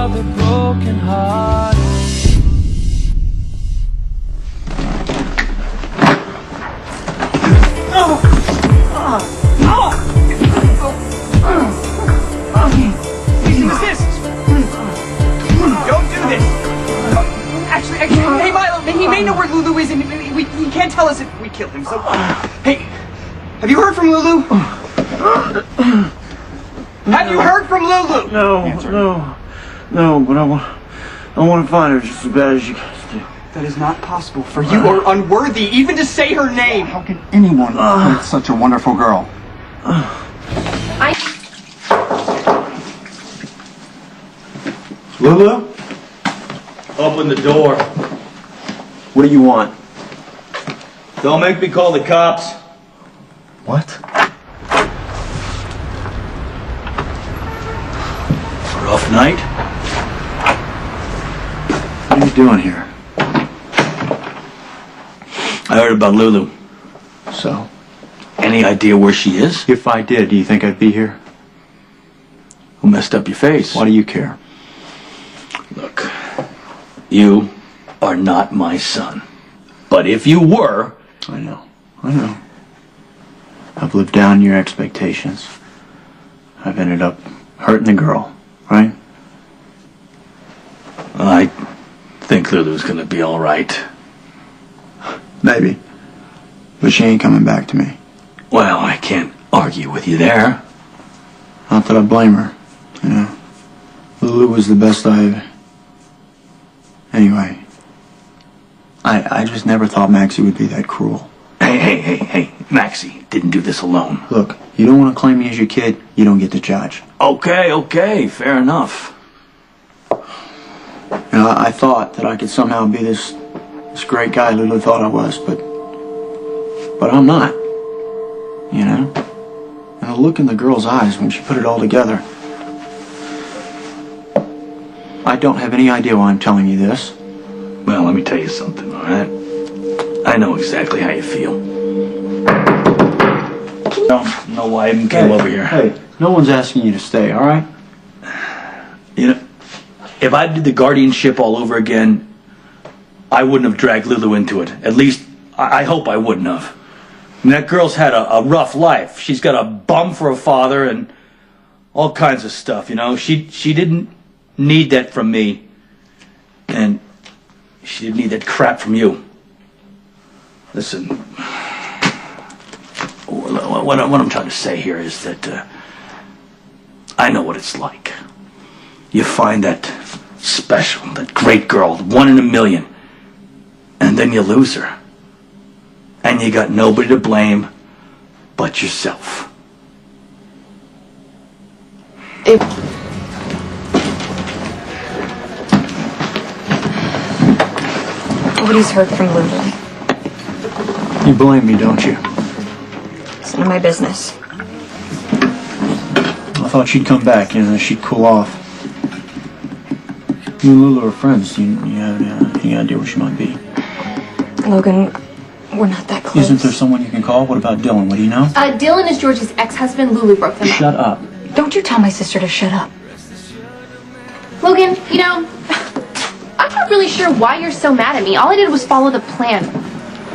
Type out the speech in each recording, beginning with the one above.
of the broken heart. Don't do this! Actually, hey Milo, he may know where Lulu is and he can't tell us if we killed him, so... Hey, have you heard from Lulu? Have you heard from Lulu? No, but I want to find her just as bad as you guys do. That is not possible, for you are unworthy even to say her name. How can anyone hurt such a wonderful girl? Lulu? Open the door. What do you want? Don't make me call the cops. What? Rough night? What are you doing here? I heard about Lulu. So? Any idea where she is? If I did, do you think I'd be here? Who messed up your face? Why do you care? Look, you are not my son. But if you were... I know. I've lived down your expectations. I've ended up hurting the girl, right? I think Lulu's gonna be all right. Maybe. But she ain't coming back to me. Well, I can't argue with you there. Not that I blame her, you know. Lulu was the best Anyway. I just never thought Maxie would be that cruel. Hey. Maxie didn't do this alone. Look, you don't want to claim me as your kid, you don't get to judge. Okay, fair enough. You know, I thought that I could somehow be this great guy Lulu thought I was, but I'm not. You know? And the look in the girl's eyes when she put it all together. I don't have any idea why I'm telling you this. Well, let me tell you something, all right? I know exactly how you feel. Don't know why I even came over here. Hey, no one's asking you to stay, all right? You know, if I did the guardianship all over again, I wouldn't have dragged Lulu into it. At least, I hope I wouldn't have. I mean, that girl's had a rough life. She's got a bum for a father and all kinds of stuff, you know? She didn't need that from me. And she didn't need that crap from you. Listen, what I'm trying to say here is that I know what it's like. You find that special, that great girl, one in a million, and then you lose her. And you got nobody to blame but yourself. Nobody's heard from Lulu. You blame me, don't you? It's none of my business. I thought she'd come back, you know, she'd cool off. You and Lulu are friends. You have any idea where she might be? Logan, we're not that close. Isn't there someone you can call? What about Dylan? What do you know? Dylan is George's ex-husband. Lulu broke them up. Shut up. Don't you tell my sister to shut up. Logan, you know, I'm not really sure why you're so mad at me. All I did was follow the plan.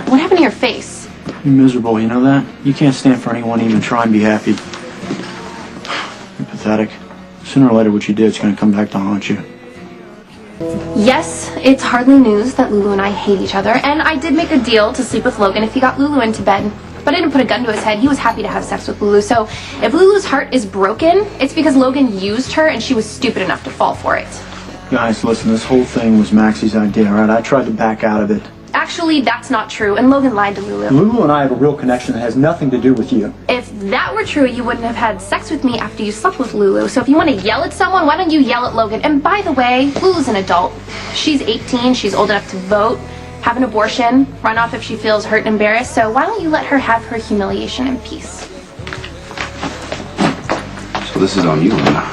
What happened to your face? You're miserable, you know that? You can't stand for anyone to even try and be happy. You're pathetic. Sooner or later what you did is going to come back to haunt you. Yes, it's hardly news that Lulu and I hate each other, and I did make a deal to sleep with Logan if he got Lulu into bed. But I didn't put a gun to his head. He was happy to have sex with Lulu, so if Lulu's heart is broken, it's because Logan used her and she was stupid enough to fall for it. Guys, listen, this whole thing was Maxie's idea, all right? I tried to back out of it. Actually, that's not true, and Logan lied to Lulu. Lulu and I have a real connection that has nothing to do with you. If that were true, you wouldn't have had sex with me after you slept with Lulu. So if you want to yell at someone, why don't you yell at Logan? And by the way, Lulu's an adult. She's 18, she's old enough to vote, have an abortion, run off if she feels hurt and embarrassed. So why don't you let her have her humiliation in peace? So this is on you, Luna.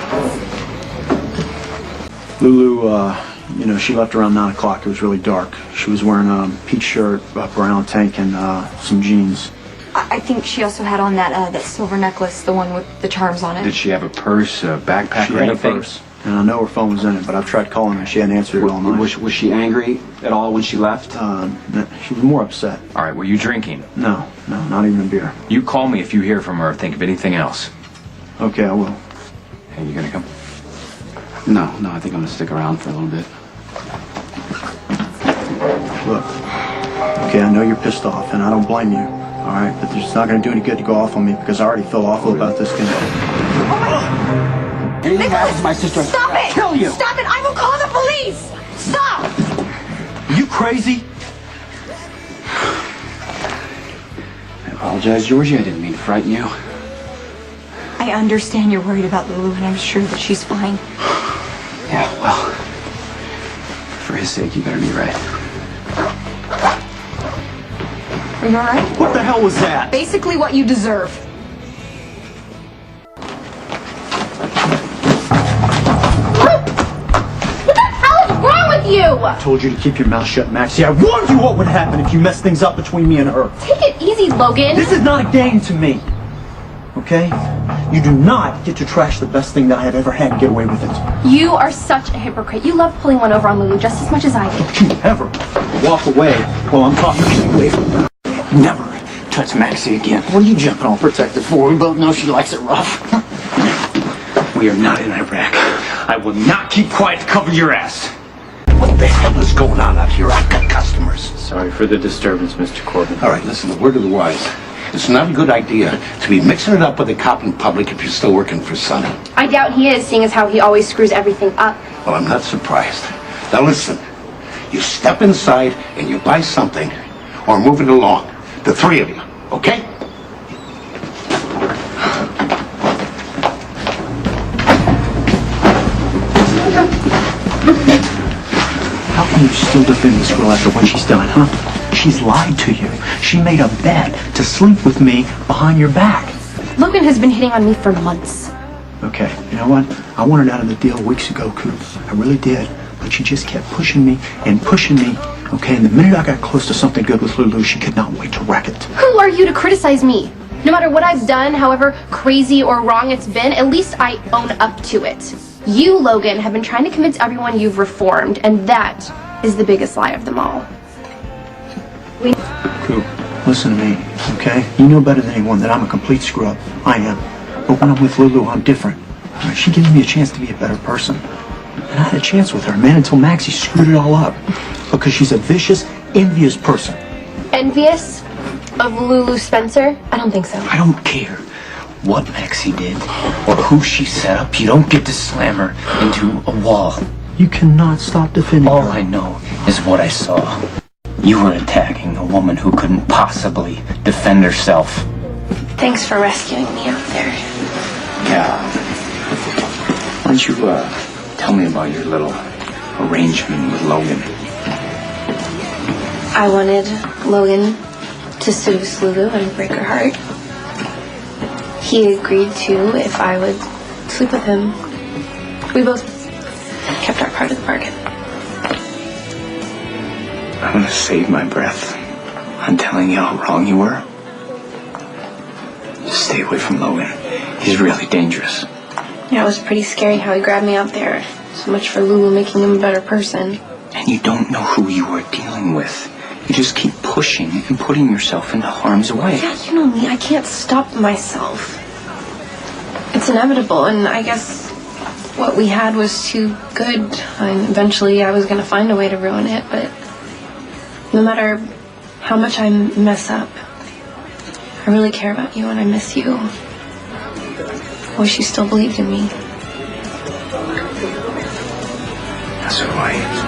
Lulu, you know, she left around 9 o'clock. It was really dark. She was wearing a peach shirt, a brown tank, and some jeans. I think she also had on that silver necklace, the one with the charms on it. Did she have a purse, a backpack, She or had a anything? purse. And I know her phone was in it, but I've tried calling her. She hadn't answered it all night. Was she angry at all when she left? She was more upset. All right, were you drinking? No, not even a beer. You call me if you hear from her or think of anything else. Okay, I will. Hey, you gonna come? No, I think I'm gonna stick around for a little bit. Look, okay, I know you're pissed off, and I don't blame you, all right? But it's not going to do any good to go off on me because I already feel awful about this thing. Anything happens to my sister, Stop it! Kill you! Stop it! I will call the police! Stop! Are you crazy? I apologize, Georgie. I didn't mean to frighten you. I understand you're worried about Lulu, and I'm sure that she's fine. Yeah, well, for his sake, you better be right. Are you alright? What the hell was that? Basically what you deserve. What the hell is wrong with you? I told you to keep your mouth shut, Maxie. I warned you what would happen if you messed things up between me and her. Take it easy, Logan. This is not a game to me. Okay? You do not get to trash the best thing that I have ever had and get away with it. You are such a hypocrite. You love pulling one over on Lulu just as much as I do. Don't you ever walk away while I'm talking to you away from her. Never touch Maxie again. What are you jumping all protected for? We both know she likes it rough. We are not in Iraq. I will not keep quiet to cover your ass. What the hell is going on out here? I've got customers. Sorry for the disturbance, Mr. Corbin. All right, listen, the word of the wise. It's not a good idea to be mixing it up with the cop in public if you're still working for Sonny. I doubt he is, seeing as how he always screws everything up. Well, I'm not surprised. Now listen, you step inside and you buy something or move it along. The three of you, okay? How can you still defend this girl after what she's done, huh? She's lied to you. She made a bet to sleep with me behind your back. Logan has been hitting on me for months. Okay, you know what? I wanted out of the deal weeks ago, Coop. I really did. But she just kept pushing me and pushing me. Okay, and the minute I got close to something good with Lulu, she could not wait to wreck it. Who are you to criticize me? No matter what I've done, however crazy or wrong it's been, at least I own up to it. You, Logan, have been trying to convince everyone you've reformed, and that is the biggest lie of them all. Coop, listen to me, okay? You know better than anyone that I'm a complete screw-up. I am. But when I'm with Lulu, I'm different. She gives me a chance to be a better person. And I had a chance with her, man, until Maxie screwed it all up. Because she's a vicious, envious person. Envious of Lulu Spencer? I don't think so. I don't care what Maxie did or who she set up. You don't get to slam her into a wall. You cannot stop defending All her. I know is what I saw. You were attacking a woman who couldn't possibly defend herself. Thanks for rescuing me out there. Yeah. Why don't you, tell me about your little arrangement with Logan? I wanted Logan to seduce Lulu and break her heart. He agreed to if I would sleep with him. We both kept our part of the bargain. I'm gonna save my breath on telling you how wrong you were. Just stay away from Logan. He's really dangerous. Yeah, it was pretty scary how he grabbed me out there. So much for Lulu making him a better person. And you don't know who you are dealing with. You just keep pushing and putting yourself into harm's way. Yeah, you know me. I can't stop myself. It's inevitable, and I guess what we had was too good. And eventually I was going to find a way to ruin it, but no matter how much I mess up, I really care about you and I miss you. I wish you still believed in me. That's all right.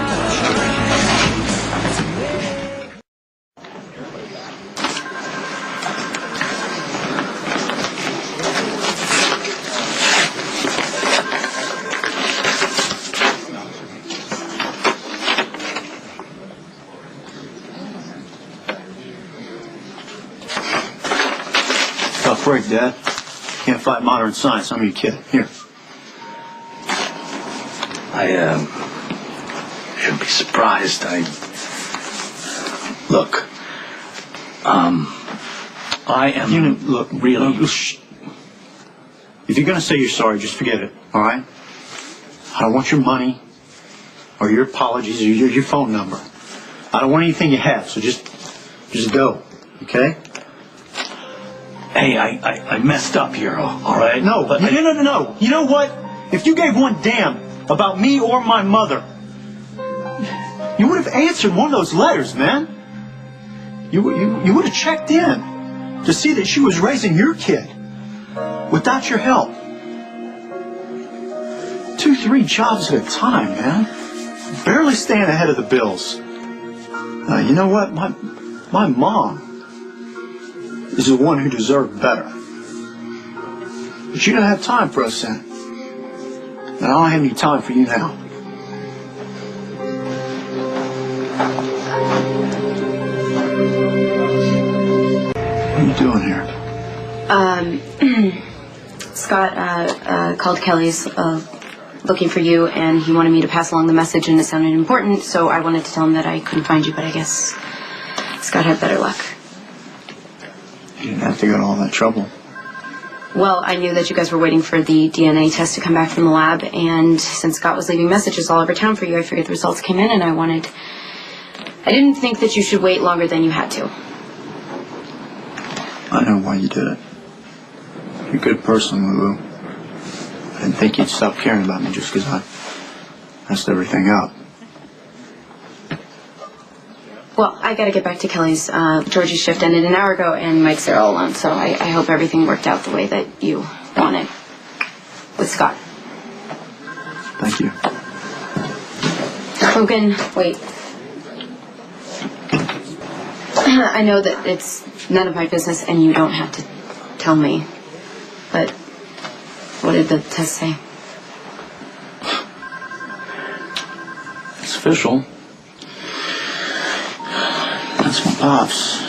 Tough break, Dad. Can't fight modern science. I'm your kid. Here. I should be surprised. Look. I am. You know, look, really. Look, if you're gonna say you're sorry, just forget it. All right? don't want your money or your apologies or your phone number. I don't want anything you have, so just go, okay? Hey, I messed up here, all right? No, but no. You know what? If you gave one damn about me or my mother, you would have answered one of those letters, man. You would have checked in to see that she was raising your kid without your help. 2-3 jobs at a time, man. Barely staying ahead of the bills. You know what? My mom is the one who deserved better. But you don't have time for us then. And I don't have any time for you now. What are you doing here? Scott called Kelly's looking for you, and he wanted me to pass along the message, and it sounded important, so I wanted to tell him that I couldn't find you, but I guess Scott had better luck. You didn't have to go to all that trouble. Well, I knew that you guys were waiting for the DNA test to come back from the lab, and since Scott was leaving messages all over town for you, I figured the results came in, and I didn't think that you should wait longer than you had to. I know why you did it. You're a good person, Lulu. I didn't think you'd stop caring about me just because I messed everything up. Well, I gotta get back to Kelly's. Georgie's shift ended an hour ago, and Mike's there all alone, so I hope everything worked out the way that you wanted with Scott. Thank you. Logan, wait. I know that it's none of my business, and you don't have to tell me, but what did the test say? It's official. That's my pops.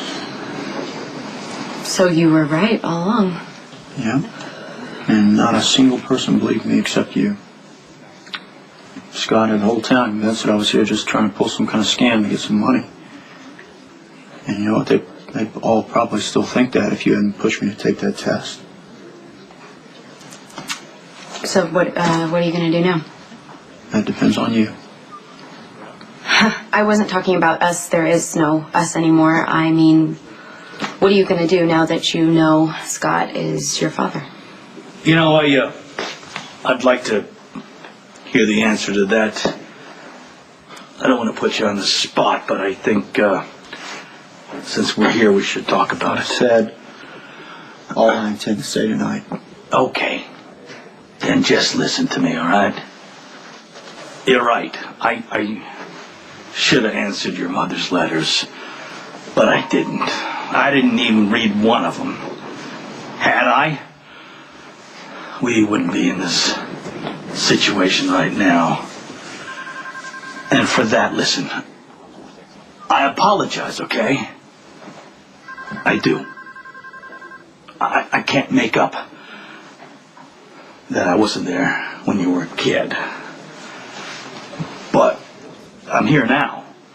So you were right all along. Yeah. And not a single person believed me except you. Scott and the whole town convinced that I was here just trying to pull some kind of scam to get some money. And you know what? They'd all probably still think that if you hadn't pushed me to take that test. So what are you going to do now? That depends on you. I wasn't talking about us. There is no us anymore. I mean, what are you going to do now that you know Scott is your father? You know, I'd like to hear the answer to that. I don't want to put you on the spot, but I think since we're here, we should talk about it. Said all I intend to say tonight. Okay. Then just listen to me, all right? You're right. I should have answered your mother's letters, but I didn't. I didn't even read one of them. Had I, we wouldn't be in this situation right now. And for that, listen, I apologize, okay? I do. I can't make up that I wasn't there when you were a kid. But I'm here now.